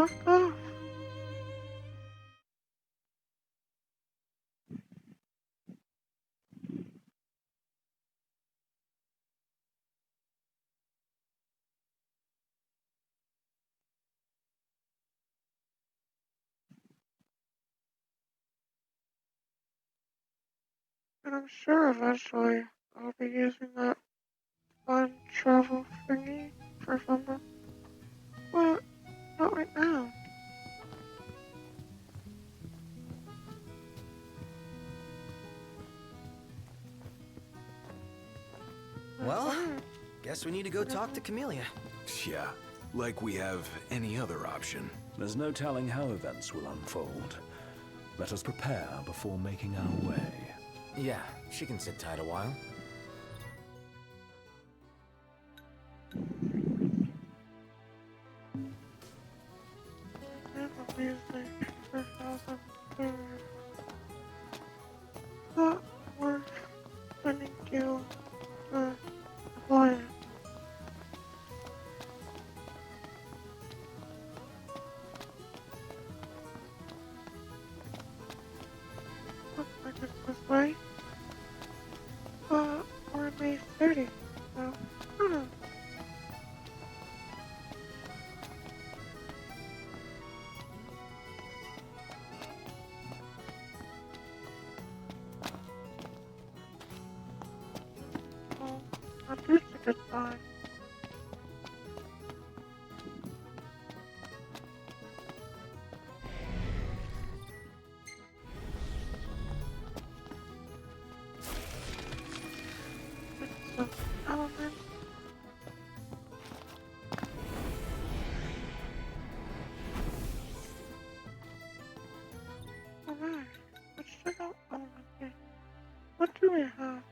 fuck off. And I'm sure eventually I'll be using that fun travel thingy for fun, but not right now. Well, guess we need to go talk to Camellia. Yeah, like we have any other option. There's no telling how events will unfold. Let us prepare before making our way. Yeah, she can sit tight a while. Never music for thousand food. Not worth spending you to avoid it. Looks like it's this way. But we're in May 30, so who knows? Well, not too a good sign. Some elements. Alright, let's check out elements. What do we have?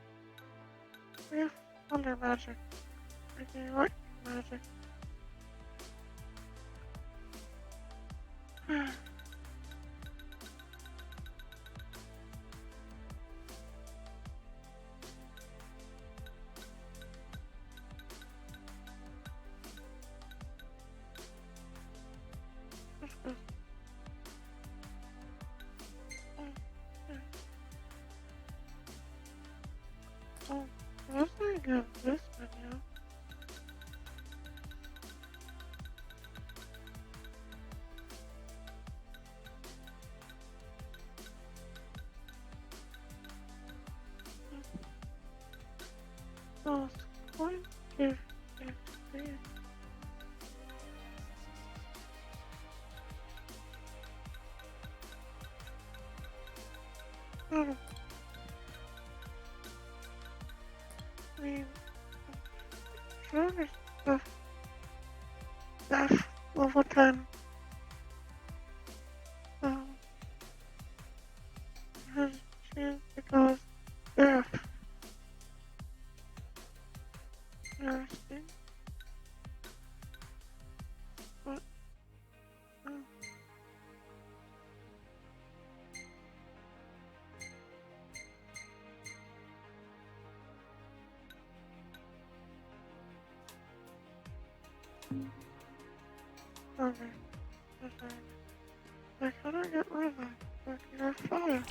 We have thunder magic. Okay, lightning magic. What's this? Oh, let's not get this video. So, it's going to give experience. Oh, I mean, sure there's stuff that's level 10. Has a chance to cause death. Interesting. But, oh. Okay. Okay. Like, how do I get rid of that? Like, you're fire.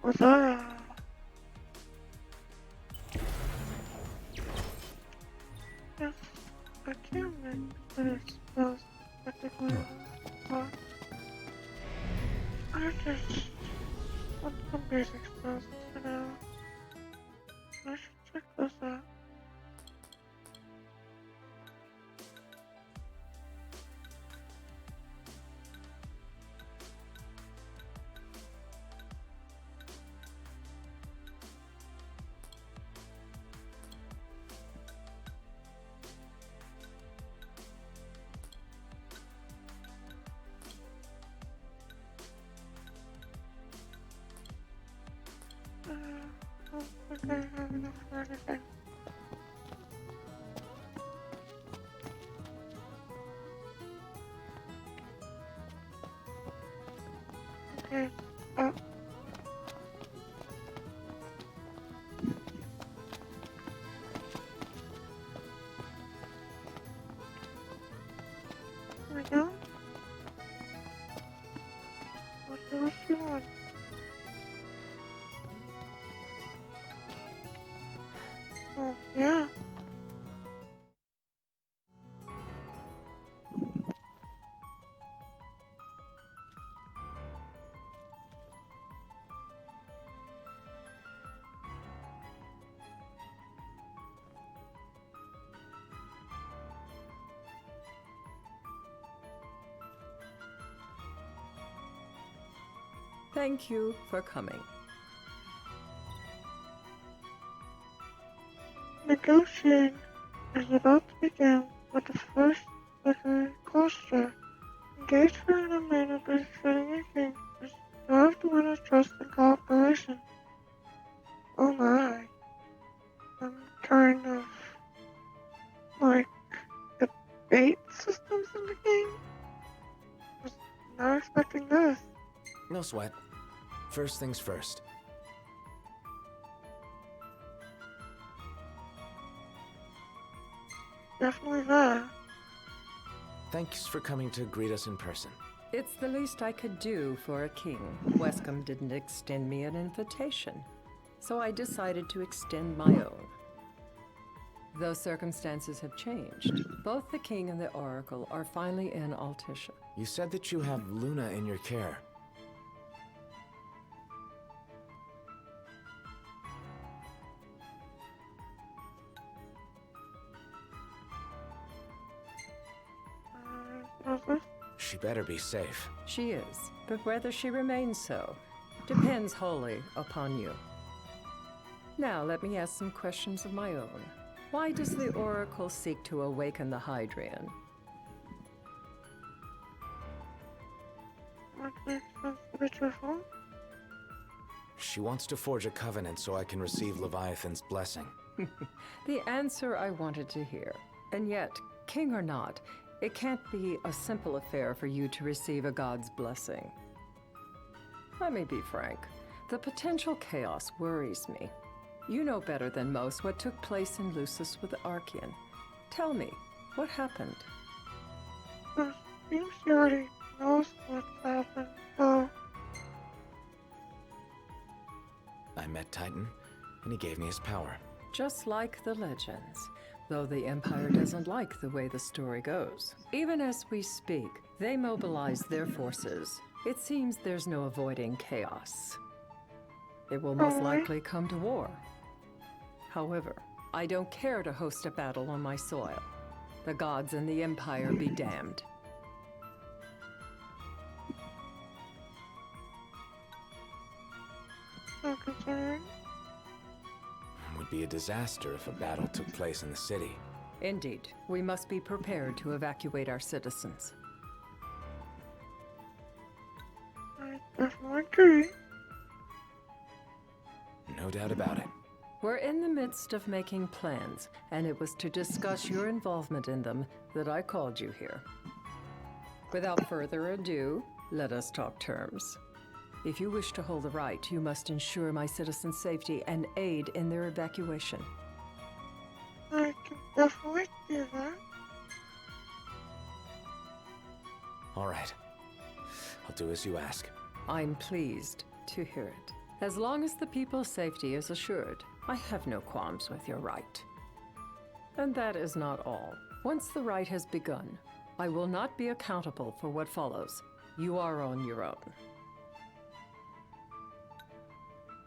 What's that? Yes, I can make better spells technically, but I just want some basic spells for now. I should check those out. I don't think I have enough for anything. Oh, yeah. Thank you for coming. Negotiating is about to begin with the first Vicar Cluster. Engage her in a manner befitting a king. Strive to win his trust and cooperation. Oh my. I'm kind of like the bait systems in the game. Was not expecting this. No sweat. First things first. Definitely that. Thanks for coming to greet us in person. It's the least I could do for a king. Wescom didn't extend me an invitation, so I decided to extend my own. Though circumstances have changed, both the king and the oracle are finally in Altissia. You said that you have Luna in your care. She better be safe. She is, but whether she remains so depends wholly upon you. Now let me ask some questions of my own. Why does the oracle seek to awaken the Hydrian? What makes sense to be truthful? She wants to forge a covenant so I can receive Leviathan's blessing. The answer I wanted to hear. And yet, king or not, it can't be a simple affair for you to receive a god's blessing. Let me be frank. The potential chaos worries me. You know better than most what took place in Lucis with Archean. Tell me, what happened? It seems she already knows what's happened, so I met Titan, and he gave me his power. Just like the legends, though the Empire doesn't like the way the story goes. Even as we speak, they mobilize their forces. It seems there's no avoiding chaos. It will most likely come to war. However, I don't care to host a battle on my soil. The gods and the Empire be damned. so concerning. It would be a disaster if a battle took place in the city. Indeed, we must be prepared to evacuate our citizens. I definitely agree. No doubt about it. We're in the midst of making plans, and it was to discuss your involvement in them that I called you here. Without further ado, let us talk terms. If you wish to hold the right, you must ensure my citizens' safety and aid in their evacuation. I can definitely do that. All right. I'll do as you ask. I'm pleased to hear it. As long as the people's safety is assured, I have no qualms with your right. And that is not all. Once the rite has begun, I will not be accountable for what follows. You are on your own.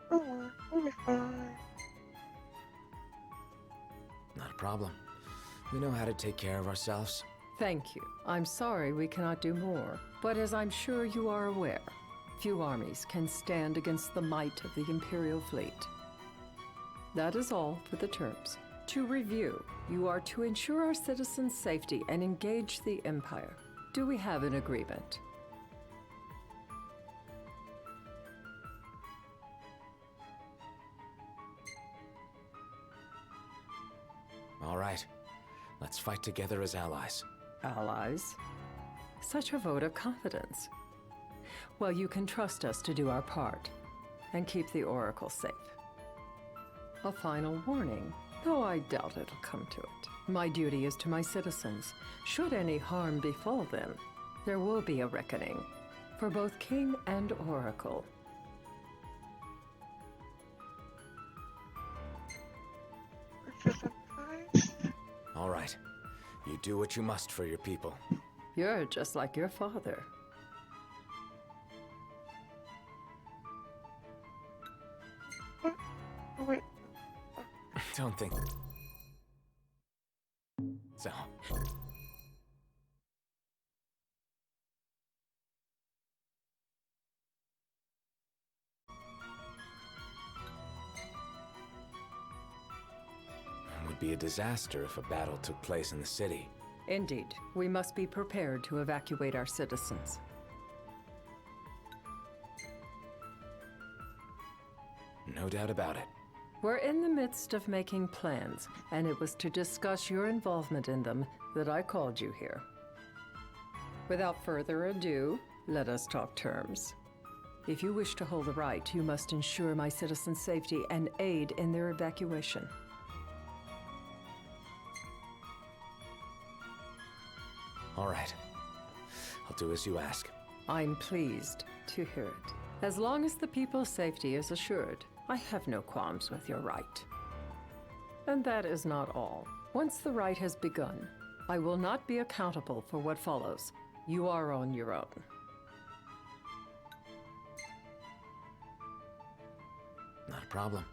Don't worry, we'll be fine. Not a problem. We know how to take care of ourselves. Thank you. I'm sorry we cannot do more, but as I'm sure you are aware, few armies can stand against the might of the Imperial fleet. That is all for the terms. To review, you are to ensure our citizens' safety and engage the Empire. Do we have an agreement? All right. Let's fight together as allies. Allies? Such a vote of confidence. Well, you can trust us to do our part and keep the Oracle safe. A final warning, though I doubt it'll come to it. My duty is to my citizens. Should any harm befall them, there will be a reckoning for both King and Oracle. You do what you must for your people. You're just like your father. What? Oh, wait. Don't think so. It would be a disaster if a battle took place in the city. Indeed, we must be prepared to evacuate our citizens. No doubt about it. We're in the midst of making plans, and it was to discuss your involvement in them that I called you here. Without further ado, let us talk terms. If you wish to hold the right, you must ensure my citizens' safety and aid in their evacuation. All right. I'll do as you ask. I'm pleased to hear it. As long as the people's safety is assured, I have no qualms with your right. And that is not all. Once the rite has begun, I will not be accountable for what follows. You are on your own. Not a problem.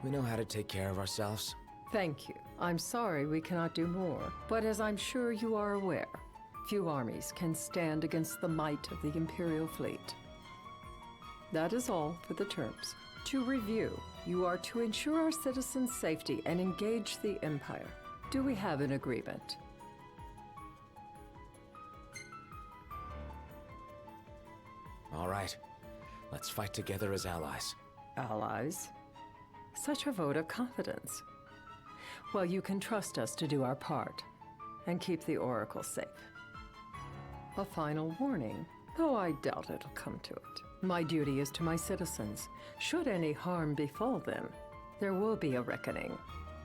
We know how to take care of ourselves. Thank you. I'm sorry we cannot do more, but as I'm sure you are aware, few armies can stand against the might of the Imperial fleet. That is all for the terms. To review, you are to ensure our citizens' safety and engage the Empire. Do we have an agreement? All right. Let's fight together as allies. Allies? Such a vote of confidence. Well, you can trust us to do our part and keep the Oracle safe. A final warning, though I doubt it'll come to it. My duty is to my citizens. Should any harm befall them, there will be a reckoning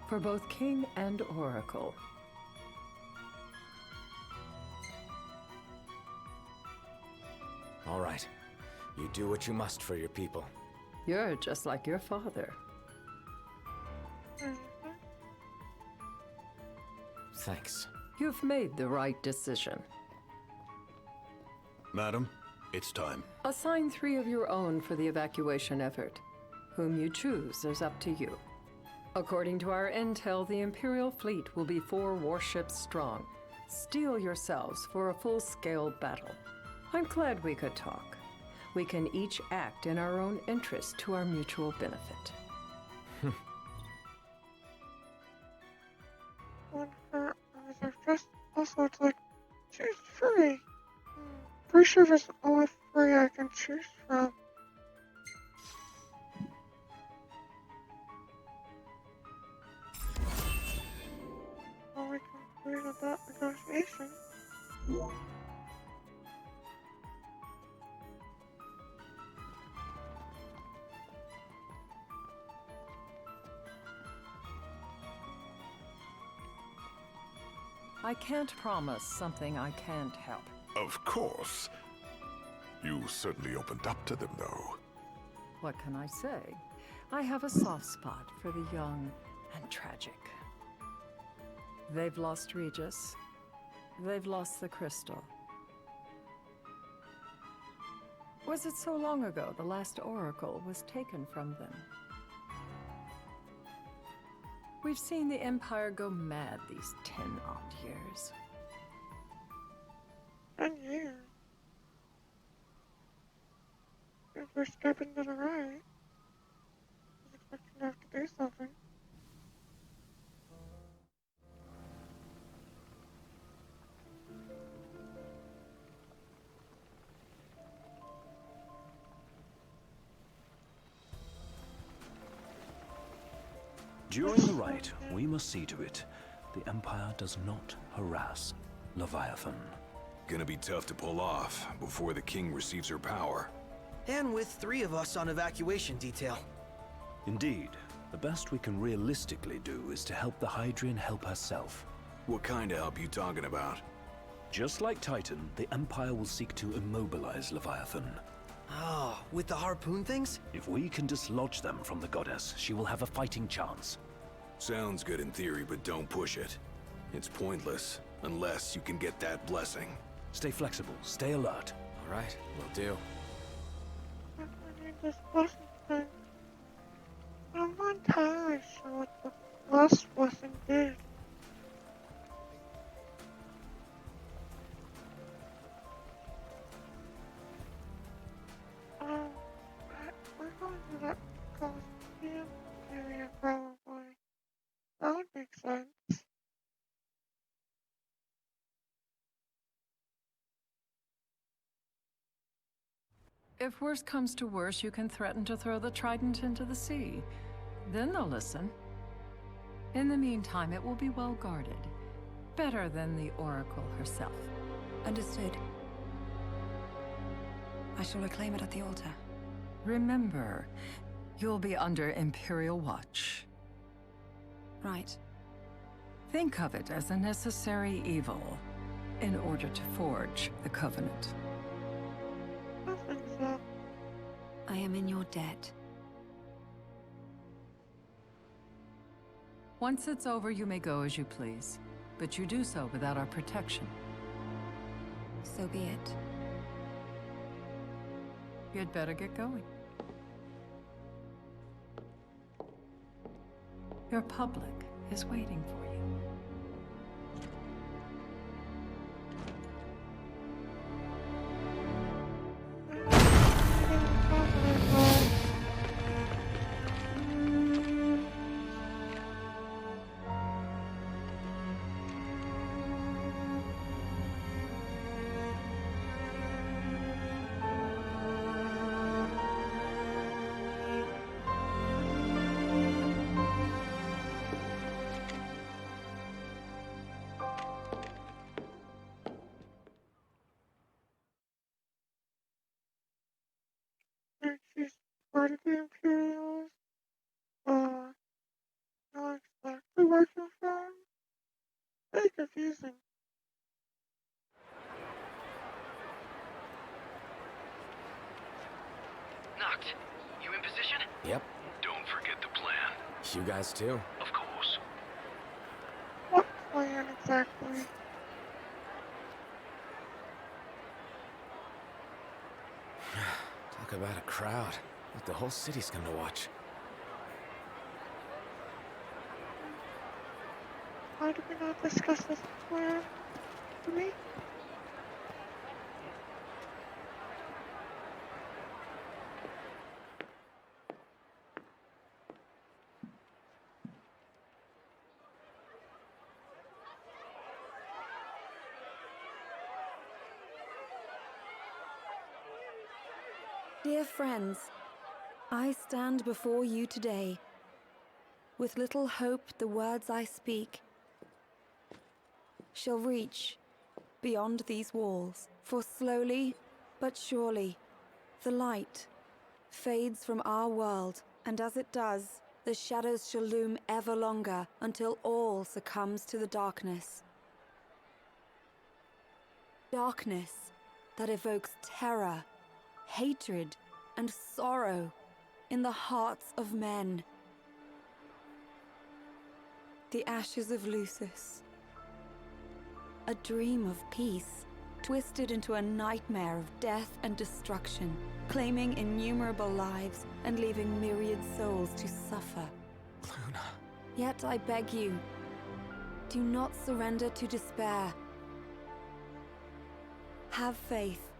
for both King and Oracle. All right. You do what you must for your people. You're just like your father. Mhm. Thanks. You've made the right decision. Madam, it's time. Assign 3 of your own for the evacuation effort. Whom you choose is up to you. According to our intel, the Imperial fleet will be 4 warships strong. Steel yourselves for a full-scale battle. I'm glad we could talk. We can each act in our own interest to our mutual benefit. When her eyes are just also it's like choose free. Pretty sure there's only 3 I can choose from. Well, we completed that negotiation. I can't promise something I can't help. Of course. You certainly opened up to them, though. What can I say? I have a soft spot for the young and tragic. They've lost Regis. They've lost the crystal. Was it so long ago the last oracle was taken from them? We've seen the Empire go mad these 10-odd years. 10 years. If we're stepping to the right, I was expecting to have to do something. During the rite, we must see to it the Empire does not harass Leviathan. Gonna be tough to pull off before the king receives her power. And with 3 of us on evacuation detail. Indeed, the best we can realistically do is to help the Hydrian help herself. What kind of help you talking about? Just like Titan, the Empire will seek to immobilize Leviathan. Oh, with the harpoon things? If we can dislodge them from the goddess, she will have a fighting chance. Sounds good in theory, but don't push it. It's pointless, unless you can get that blessing. Stay flexible, stay alert. All right, will do. I need this blessing thing. I'm not entirely sure what the last blessing did. We're going to that Coliseum area probably. That would make sense. If worse comes to worse, you can threaten to throw the trident into the sea. Then they'll listen. In the meantime, it will be well guarded. Better than the Oracle herself. Understood. I shall reclaim it at the altar. Remember, you'll be under Imperial watch. Right. Think of it as a necessary evil in order to forge the Covenant. I think so. I am in your debt. Once it's over, you may go as you please. But you do so without our protection. So be it. You'd better get going. Your public is waiting for you. And she's part of the Imperials. Not exactly where she's from. Very confusing. Noct, you in position? Yep, Don't forget the plan. you guys too. Of course. What plan exactly? Talk about a crowd. Like the whole city's come to watch. Why did we not discuss this plan? To me? Dear friends, I stand before you today. With little hope the words I speak shall reach beyond these walls. For slowly but surely the light fades from our world, and as it does, the shadows shall loom ever longer until all succumbs to the darkness. Darkness that evokes terror, hatred, and sorrow in the hearts of men. The ashes of Lucis. A dream of peace, twisted into a nightmare of death and destruction, claiming innumerable lives and leaving myriad souls to suffer. Luna. Yet I beg you, do not surrender to despair. Have faith,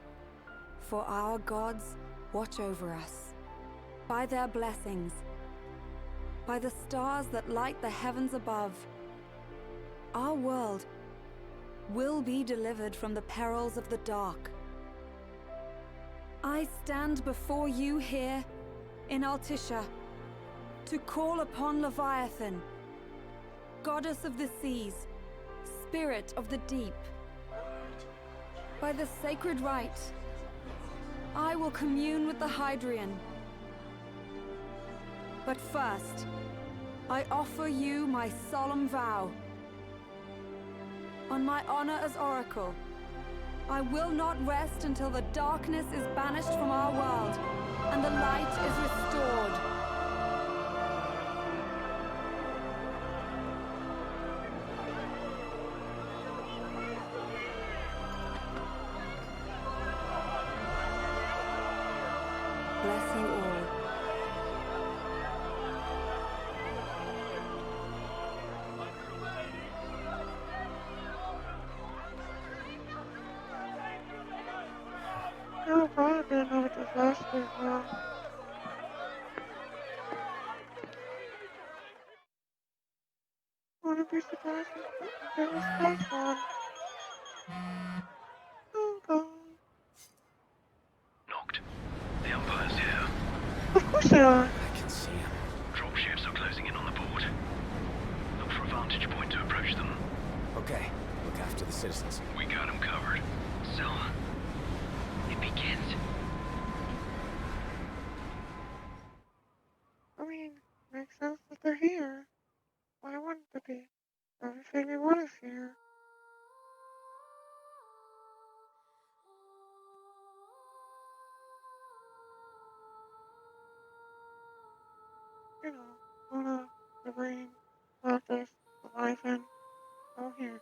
for our gods watch over us. By their blessings, by the stars that light the heavens above, our world will be delivered from the perils of the dark. I stand before you here in Altissia to call upon Leviathan, goddess of the seas, spirit of the deep. By the sacred rite, I will commune with the Hydrian. But first, I offer you my solemn vow. On my honor as Oracle, I will not rest until the darkness is banished from our world and the light is restored. Wouldn't be surprised if there was space one. Oh god. Knocked. The Empire's here. Of course they are. I can see him. Dropships are closing in on the board. Look for a vantage point to approach them. Okay, look after the citizens. We got them covered. So, it begins. I mean, makes sense that they're here. Why wouldn't they be? Everything we want is here. You know, Luna, the Brain, Lapis, Leviathan, all here.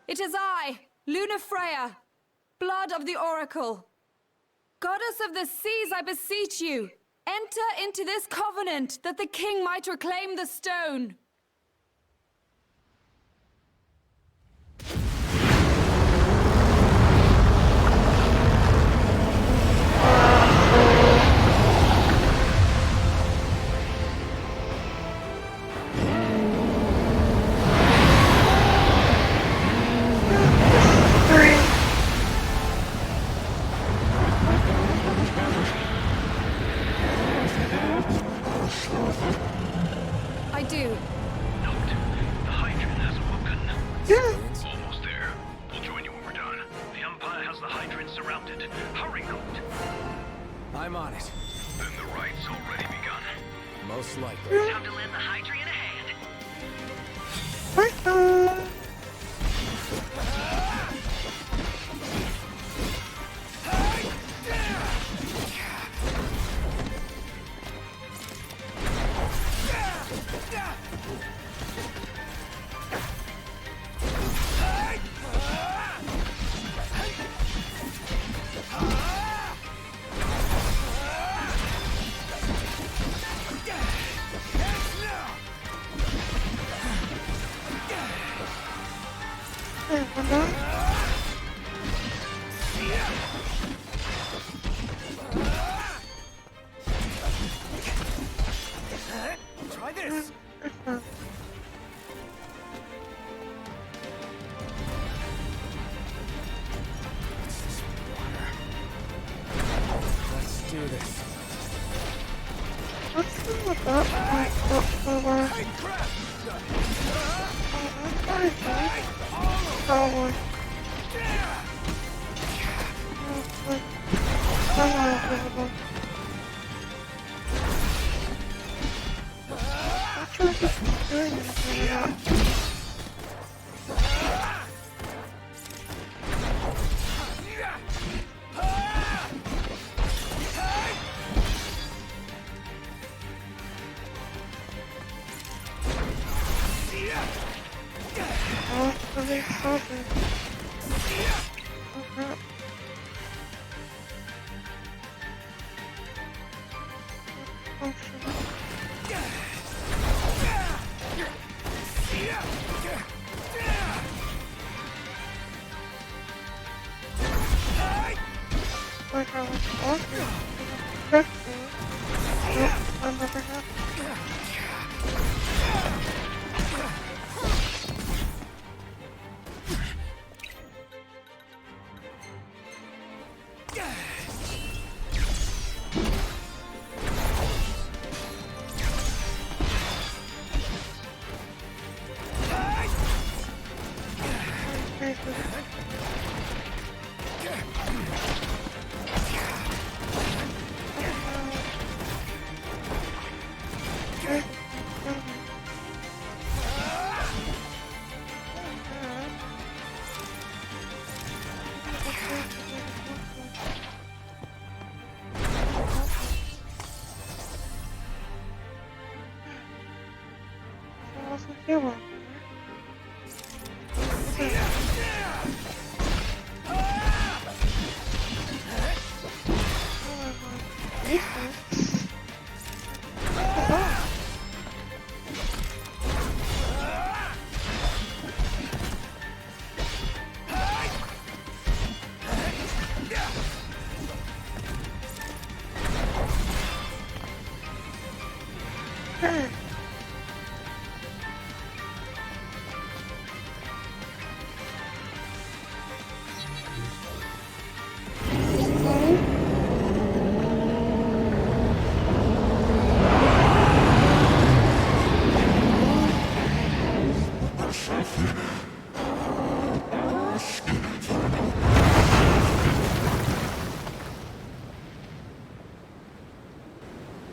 It is I, Luna Freya, blood of the Oracle. Goddess of the seas, I beseech you, enter into this covenant that the king might reclaim the stone. I do. Knocked. The Hydrant has awoken. Yeah. Almost there. We'll join you when we're done. The Empire has the Hydrant surrounded. Hurry, Knocked. I'm on it. Then the right's already begun. Most likely. Time to lend the Hydrant a hand. Bye. Try this! Let's do this. Let's see what that might look for. defense. Oh. Hey.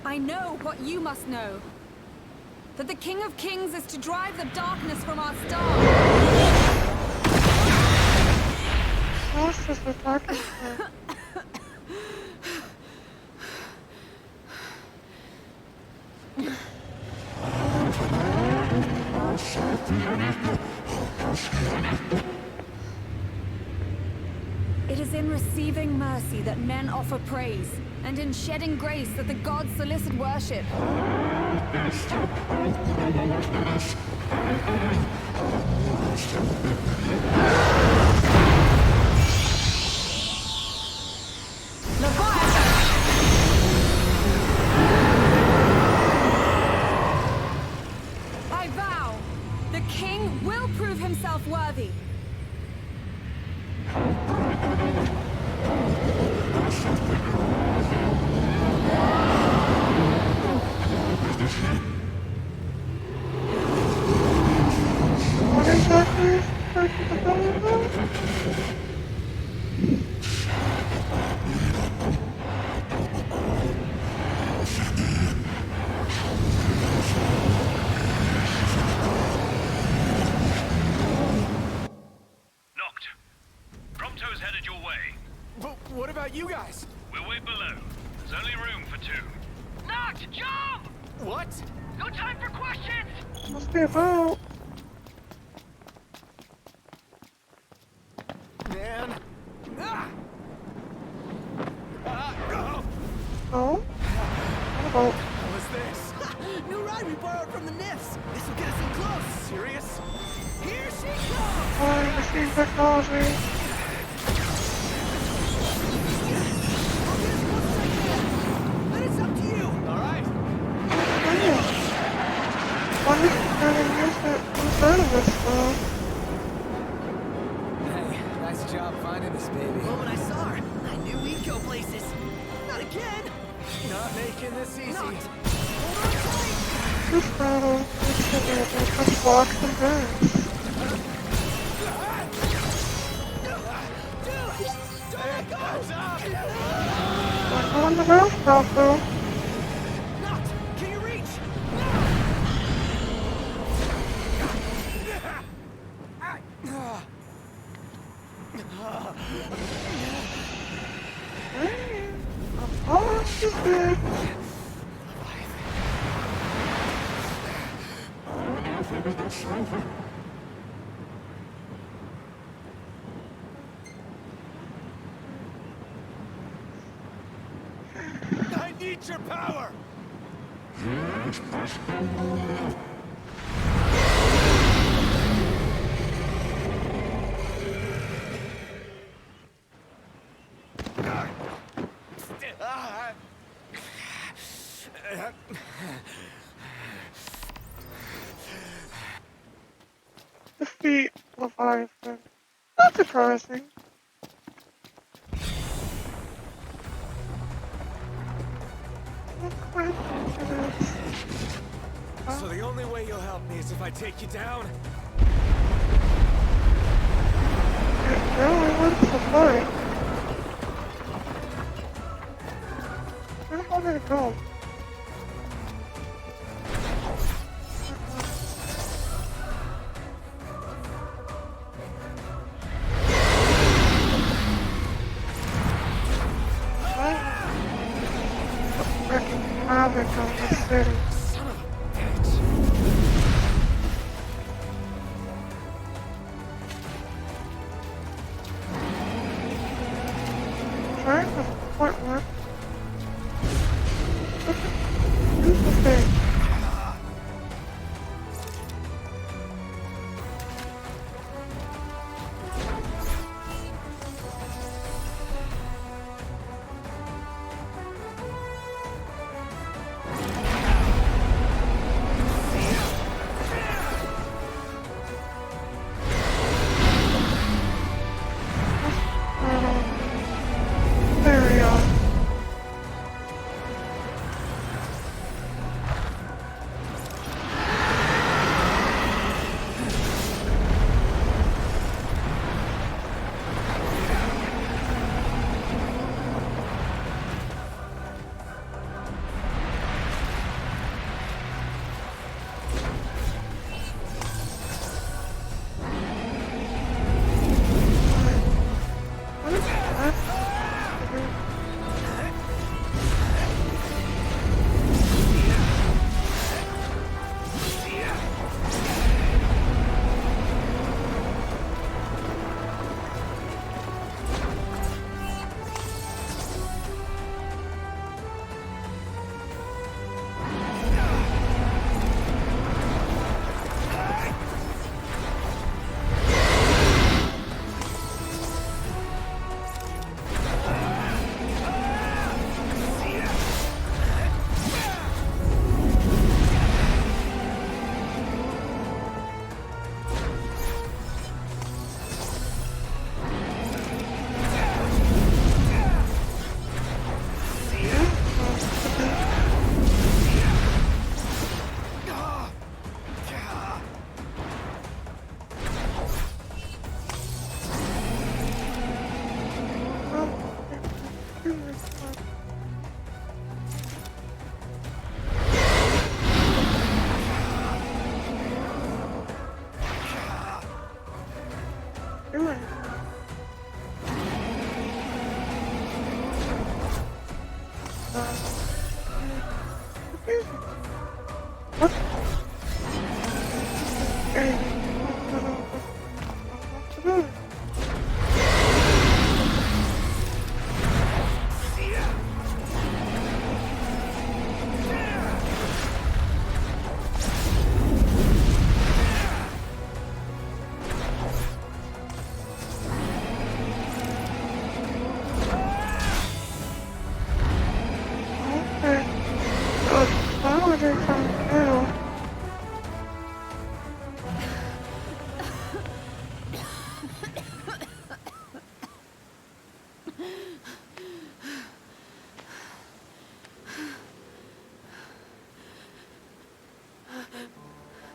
I know what you must know. That the King of Kings is to drive the darkness from our star. Lost is the darkest one. It is in receiving mercy that men offer praise, and in shedding grace that the gods solicit worship. Leviathan! I vow, the king will prove himself worthy. What exactly is the problem? Knocked. Prompto's headed your way. But what about you guys? We'll wait below. There's only room for two. Knocked! Jump! What? No time for questions! Must be about. Man. Ah! Oh? What about? What's this? New ride we borrowed from the Nifs. This will get us in close. Serious? Here she comes! Oh, machine technology. But it's up to you. All right. Why is it trying to use it inside of this stuff? Hey, nice job finding this baby. Well, when I saw her, I knew we'd go places. Not again. Not making this easy. Hold on tight. This battle is to just blocks and burns. Like on the rooftop, though. Knocked. Can you reach? Oh, she's good. I need your power. Defeat Leviathan. Not surprising. What question is this? So the only way you'll help me is if I take you down? It really wants to fight. Where the hell did it go? Wreaking havoc on the city. Son of a bitch. Trying to support work. What? Hey.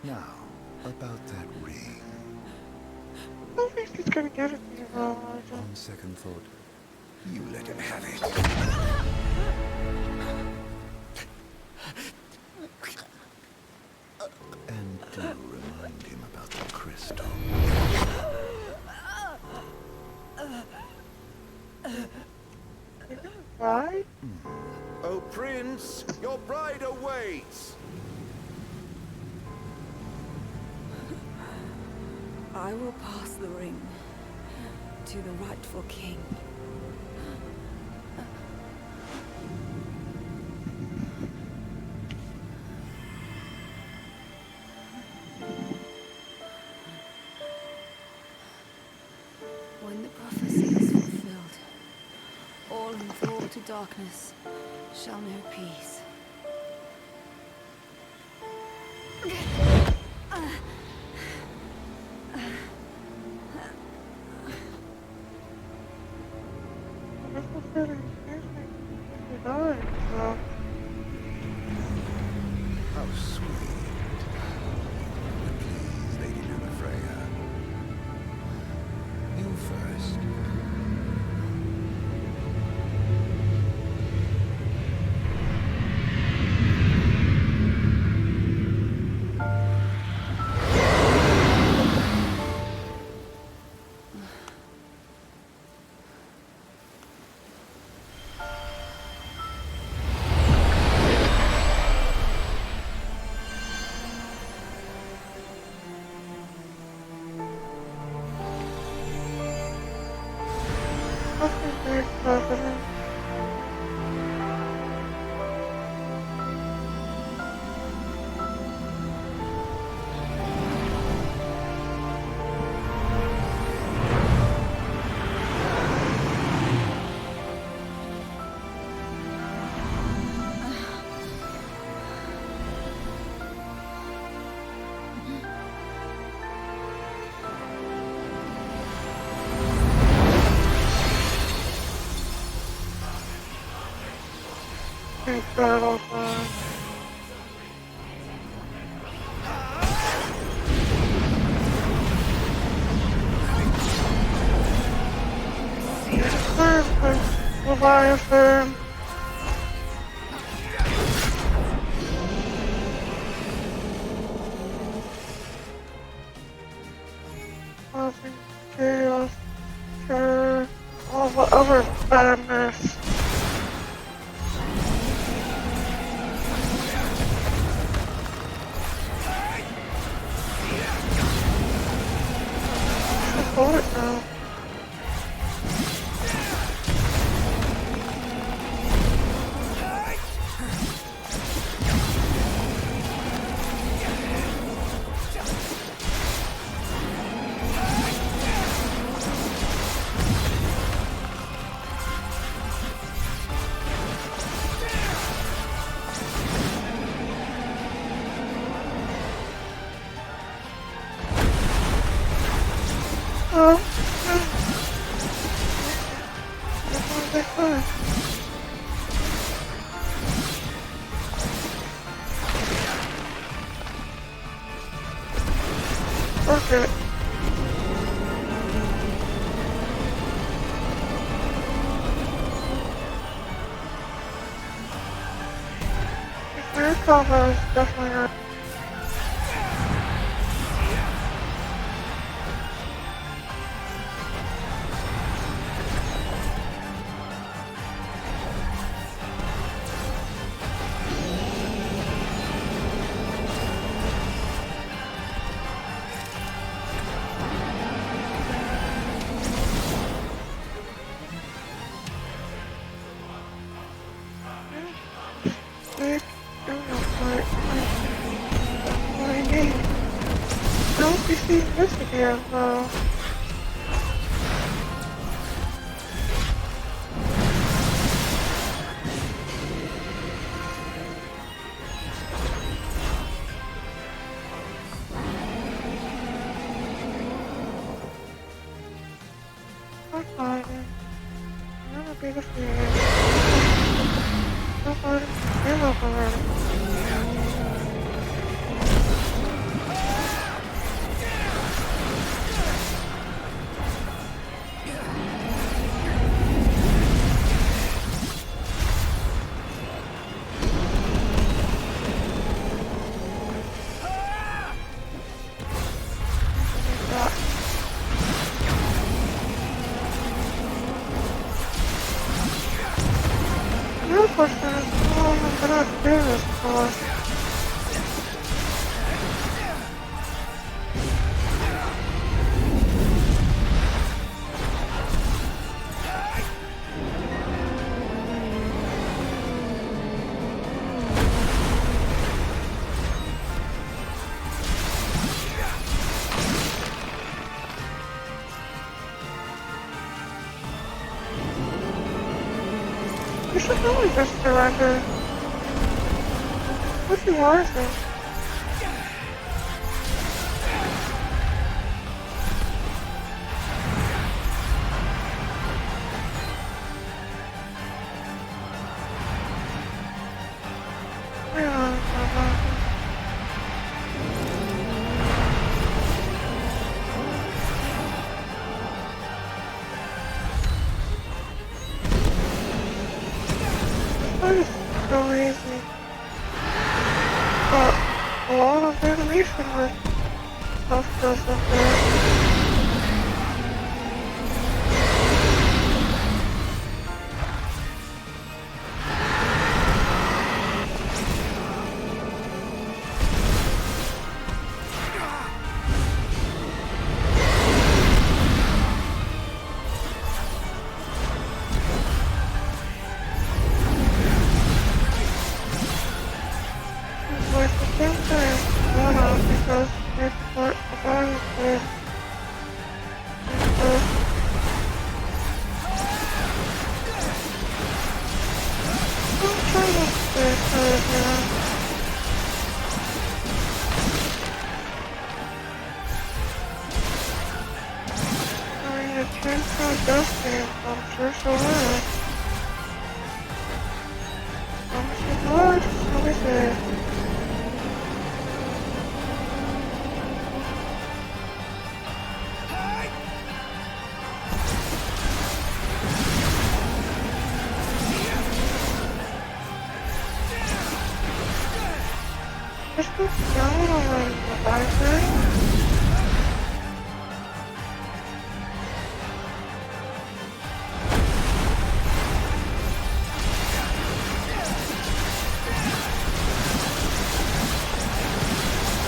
Now, about that ring. I think he's gonna get it to you, On second thought, you let him have it. And do remind him about the crystal. Right? Oh, Prince, your bride awaits! I will pass the ring to the rightful king. When the prophecy is fulfilled, all enthralled to darkness shall know peace. How sweet. But please, Lady Lunafreya. You first. Battle Leviathan. Causing chaos, terror, all the other badness. Hold it now. Okay. Your combo is definitely not. Don't be seeing this again, though. I'm fighting. I'm gonna be the fear. I'm fighting. You're not fighting. Your question is how I'm gonna do this for. You should really just surrender. What's the worst thing? That is so easy. But a lot of animation with stuff doesn't there. Like the same thing, because it's part of our place. I'm trying to stay safe here. I mean, it turns out dusty, I'm sure so will. I'm so glad, so we say. Just go down on the visor.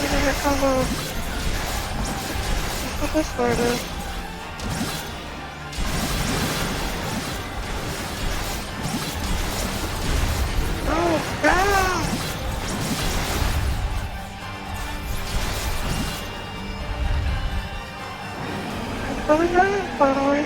Maybe I combo. Let's go this way then. Oh, down! Going down, by the way.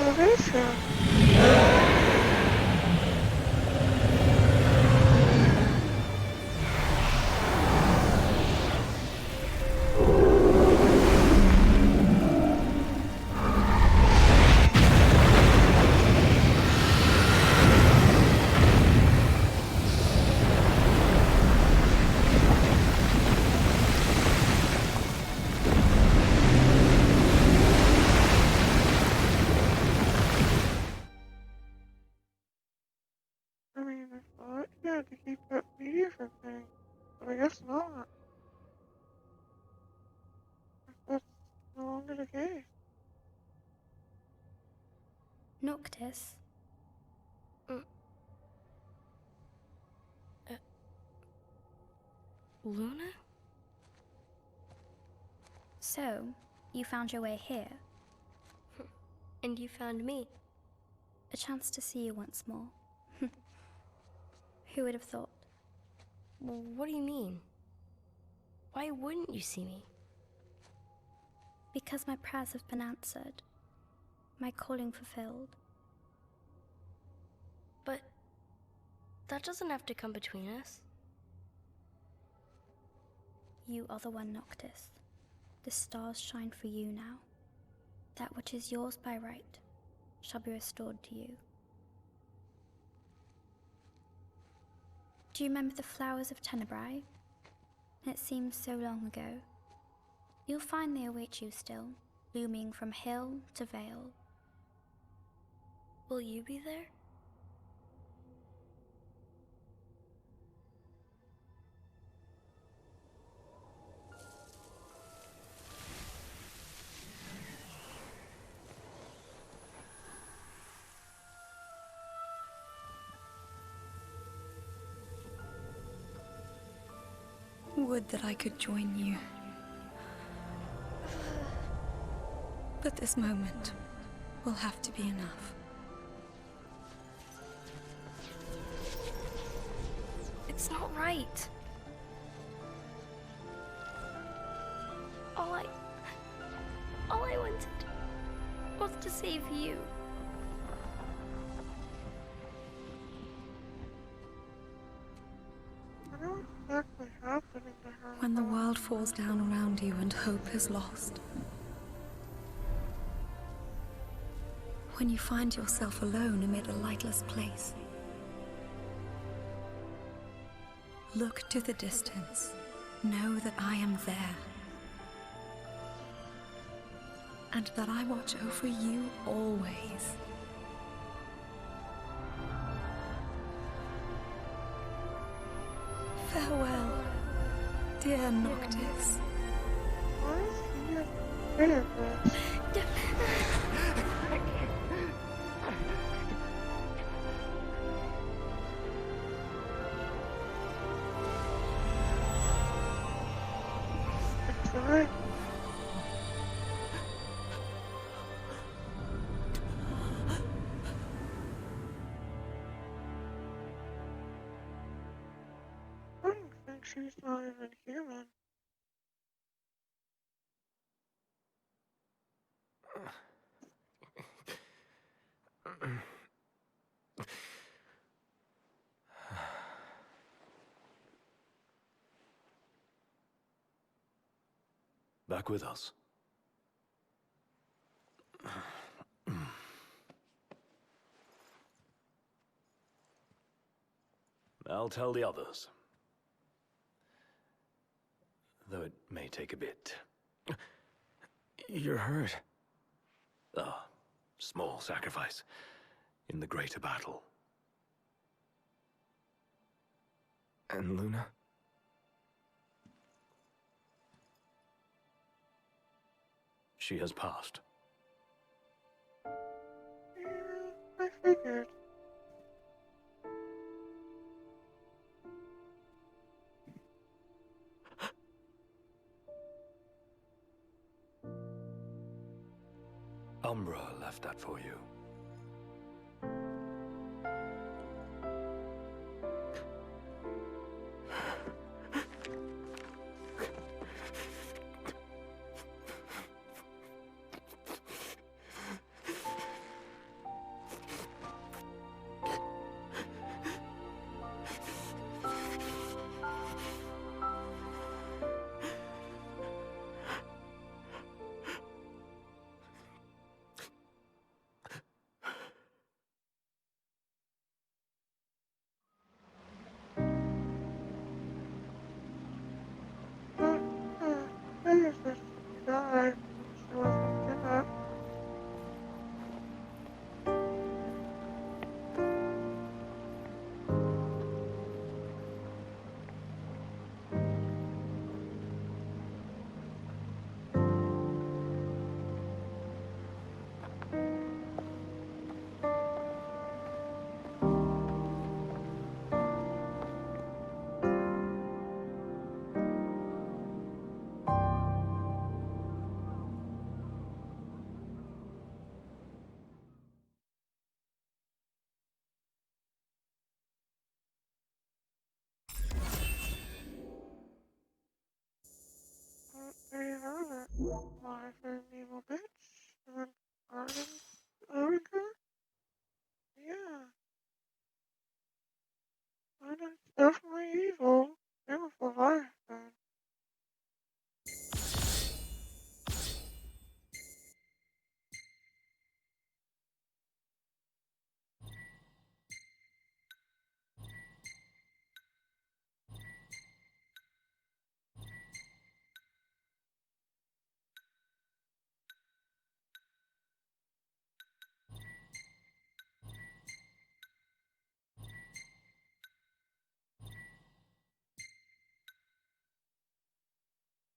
elevation. I mean, I thought you had to keep up media for things, but I guess not. That's no longer the case. Noctis? Luna? So, you found your way here. And you found me. A chance to see you once more. Who would have thought? Well, what do you mean? Why wouldn't you see me? Because my prayers have been answered. My calling fulfilled. But that doesn't have to come between us. You are the one, Noctis. The stars shine for you now. That which is yours by right shall be restored to you. Do you remember the flowers of Tenebrae? It seems so long ago. You'll find they await you still, blooming from hill to vale. Will you be there? Would that I could join you. But this moment will have to be enough. It's not right. All I wanted was to save you. I know what's exactly happening to her. When the world falls down around you and hope is lost. When you find yourself alone amid a lightless place. Look to the distance. Know that I am there. And that I watch over you always. Farewell, dear Noctis. Why is he afraid of this? It's alright. I don't think she's not even human. Back with us. I'll tell the others. Though it may take a bit. You're hurt. A small sacrifice in the greater battle. And Luna? She has passed. Yeah, I figured. Umbra left that for you. My favorite evil bitch. And then Arden Erica? Yeah. Arden's definitely evil. Evil for life, man.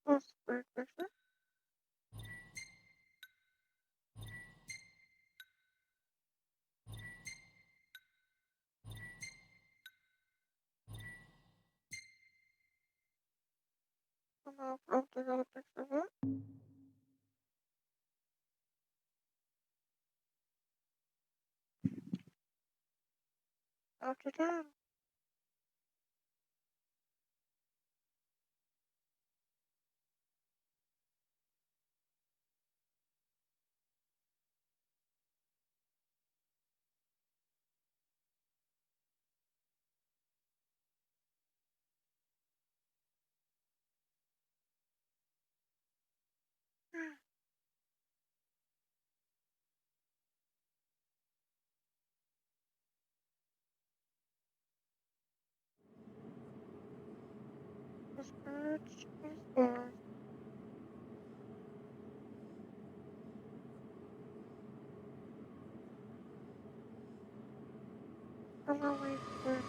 That's a great picture. Somehow probably got a picture of it. After 10. The spirits is there. I'm gonna wait for it.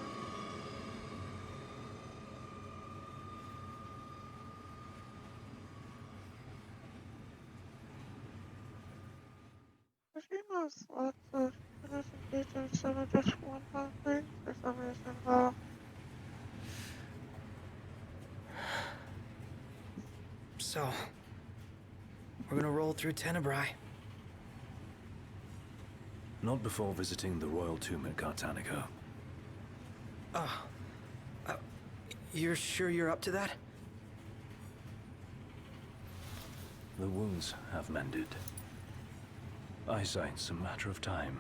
The game has lots of innocent features, some are just one-time things for some reason, though. So, we're gonna roll through Tenebrae. Not before visiting the royal tomb at Gartanico. You're sure you're up to that? The wounds have mended. Eyesight's a matter of time.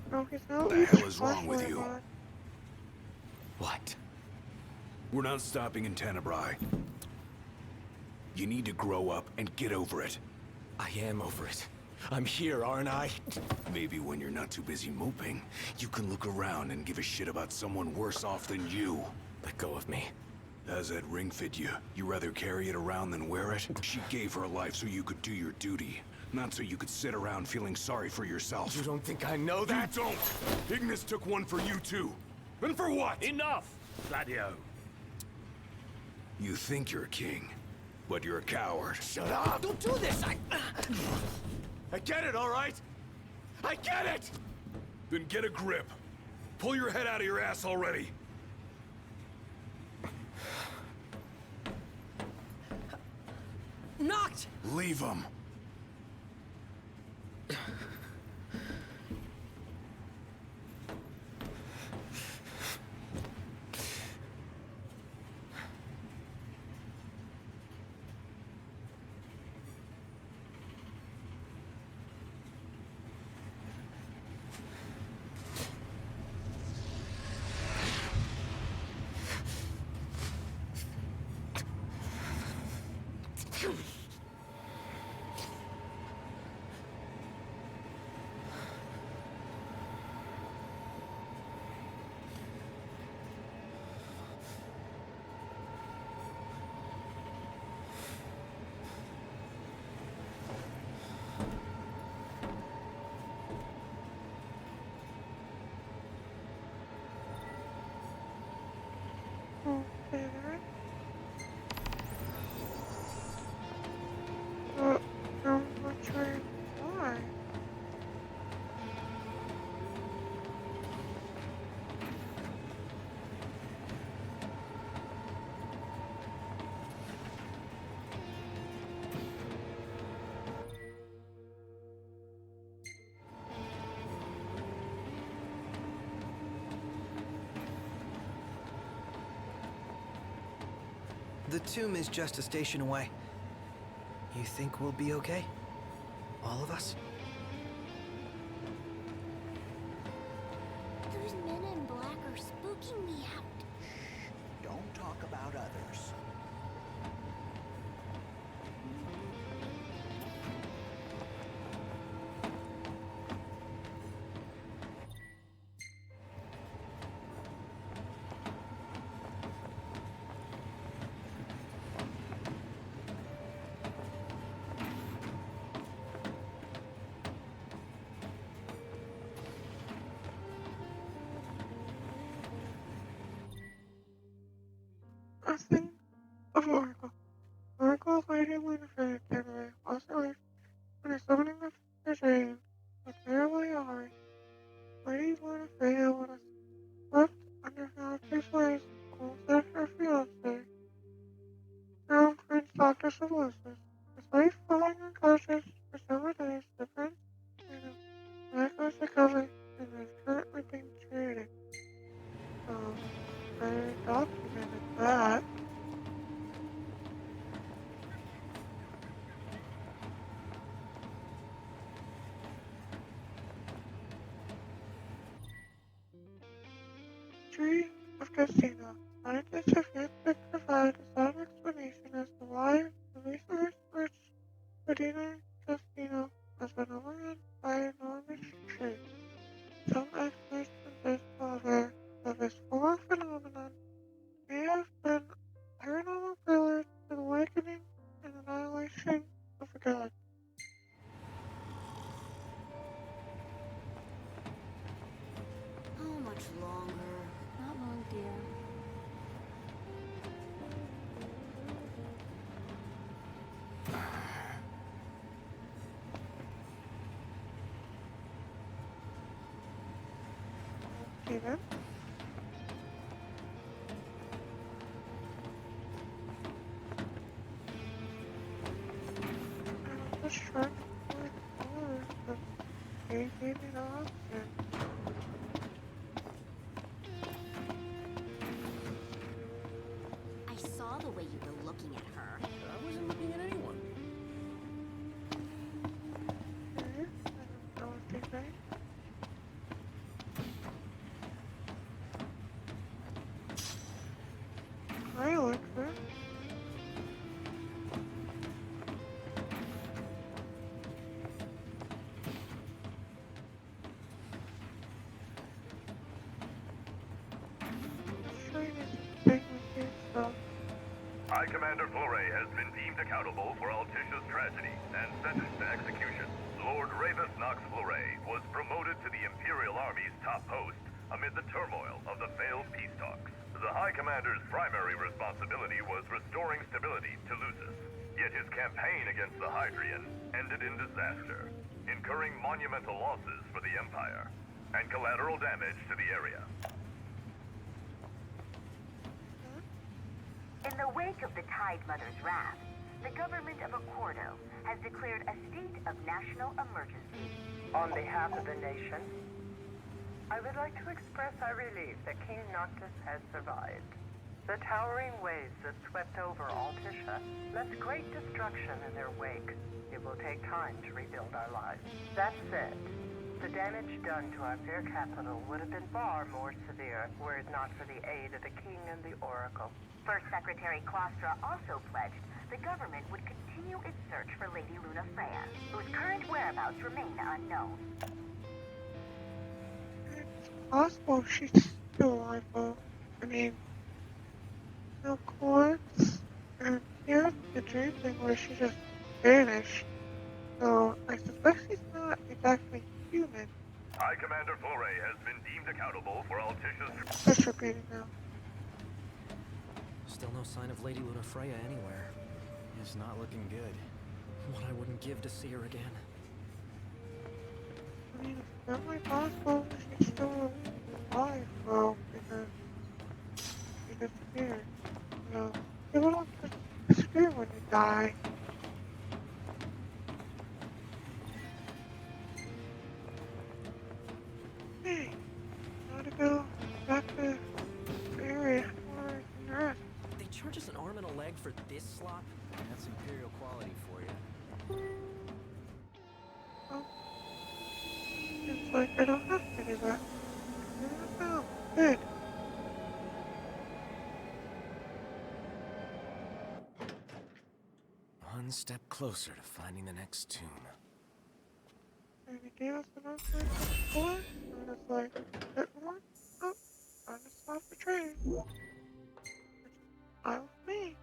No, he's not. What the hell is wrong with you? What? We're not stopping in Tenebrae. You need to grow up and get over it. I am over it. I'm here, aren't I? Maybe when you're not too busy moping, you can look around and give a shit about someone worse off than you. Let go of me. How's that ring fit you? You rather carry it around than wear it? She gave her life so you could do your duty, not so you could sit around feeling sorry for yourself. You don't think I know that? You don't! Ignis took one for you too. And for what? Enough, Gladio. You think you're a king, but you're a coward. Shut up! Don't do this! I get it, all right? I get it! Then get a grip. Pull your head out of your ass already. Knocked! Leave him. The tomb is just a station away. You think we'll be okay? All of us? Those men in black are spooking me out. Don't talk about others. A thing of Oracle. Oracle Lady Winifred Tenere was released when a summoning of the dream was terribly alright. Lady Winifred was left under Galaxy's ways alongside her fiancé, Crown Prince Dr. Solusis. Despite falling unconscious for several days, the prince made a miraculous recovery and is currently being treated. They documented that. Tree of Casino. Scientists have yet to provide a sound explanation as to why the resource-rich Medina Casino has been overrun by enormous tree. Some experts insist, however, that this former phenomenon may have been paranormal prelude to the awakening and annihilation of the galaxy. How much longer? Not long, dear. Steven? I was trying to find colors, but they gave me the option. I saw the way you were looking at her. I wasn't looking at anyone. Okay, I don't know what they say. Hi, Alexa. High Commander Flore has been deemed accountable for Altisha's tragedy and sentenced to execution. Lord Ravus Nox Flore was promoted to the Imperial Army's top post amid the turmoil of the failed peace talks. The High Commander's primary responsibility was restoring stability to Lucis. Yet his campaign against the Hydrian ended in disaster, incurring monumental losses for the Empire and collateral damage to the area. In the wake of the Tide Mother's wrath, the government of Accordo has declared a state of national emergency. On behalf of the nation, I would like to express our relief that King Noctis has survived. The towering waves that swept over Altisha left great destruction in their wake. It will take time to rebuild our lives. That said, the damage done to our fair capital would have been far more severe were it not for the aid of the King and the Oracle. First Secretary Klostra also pledged the government would continue its search for Lady Luna Freya, whose current whereabouts remain unknown. It's possible she's still alive, though. I mean, no corpse, and here's the dream thing where she just vanished. So I suspect she's not exactly human. High Commander Flore has been deemed accountable for Altisha's... Just repeating now. Still no sign of Lady Luna Freya anywhere. It's not looking good. What I wouldn't give to see her again. I mean, it's definitely possible she's still alive, though, because she disappeared. You know, people don't just disappear when you die. Hey, now to go back to the area where I can rest. They charge us an arm and a leg for for this slop? That's Imperial quality for you. Oh. It's like I don't have to do that. No, good. One step closer to finding the next tomb. And he gave us the most before, and it's like, hit one, oh, time to stop the train. Which is fine with me.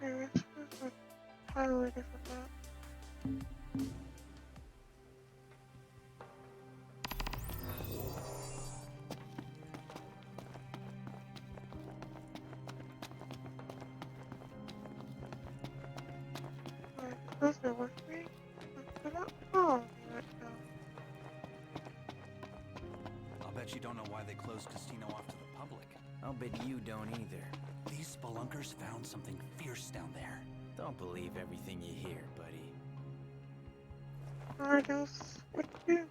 Maybe this was a totally different map. Alright, they're with me. They're not following me right now. I'll bet you don't know why they closed Casino off to the public. I'll bet you don't either. These spelunkers found something fierce down there. Don't believe everything you hear, buddy. Alright, else, what to do?